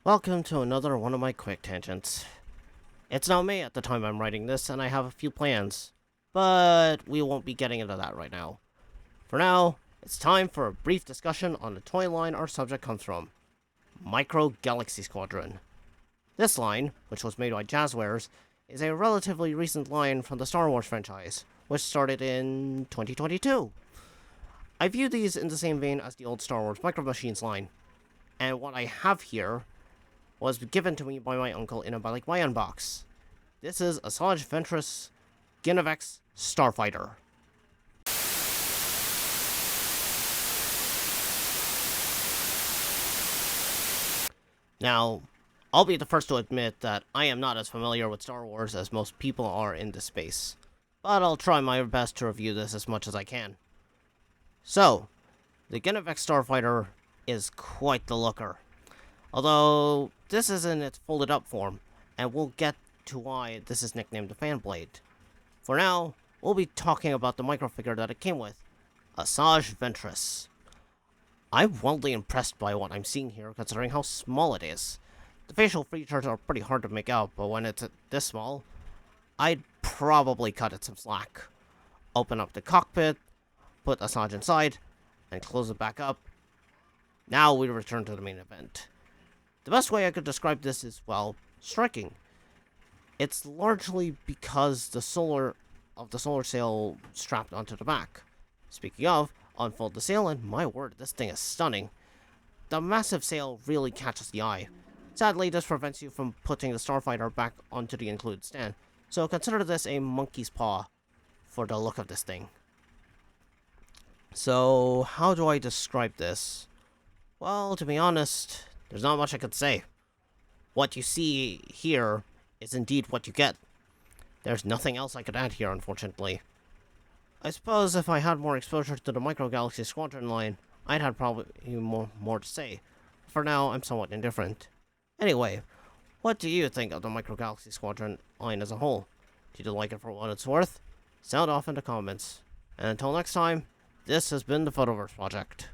Welcome to another one of my quick tangents. It's now May at the time I'm writing this, and I have a few plans, but we won't be getting into that right now. For now, it's time for a brief discussion on the toy line our subject comes from, Micro Galaxy Squadron. This line, which was made by Jazzwares, is a relatively recent line from the Star Wars franchise, which started in 2022. I view these in the same vein as the old Star Wars Micro Machines line, and what I have here was given to me by my uncle in a balikbayan box. This is Asajj Ventress Ginivex Starfighter. Now, I'll be the first to admit that I am not as familiar with Star Wars as most people are in this space, but I'll try my best to review this as much as I can. So, the Ginivex Starfighter is quite the looker. Although, this is in its folded up form, and we'll get to why this is nicknamed the Fan Blade. For now, we'll be talking about the microfigure that it came with, Asajj Ventress. I'm wildly impressed by what I'm seeing here, considering how small it is. The facial features are pretty hard to make out, but when it's this small, I'd probably cut it some slack. Open up the cockpit, put Asajj inside, and close it back up. Now we return to the main event. The best way I could describe this is, well, striking. It's largely because the solar sail strapped onto the back. Speaking of, unfold the sail and my word, this thing is stunning. The massive sail really catches the eye. Sadly, this prevents you from putting the Starfighter back onto the included stand, so consider this a monkey's paw for the look of this thing. So, how do I describe this? Well, to be honest, there's not much I could say. What you see here is indeed what you get. There's nothing else I could add here, unfortunately. I suppose if I had more exposure to the Micro Galaxy Squadron line, I'd have probably more to say. For now, I'm somewhat indifferent. Anyway, what do you think of the Micro Galaxy Squadron line as a whole? Did you like it for what it's worth? Sound off in the comments. And until next time, this has been the Photoverse Project.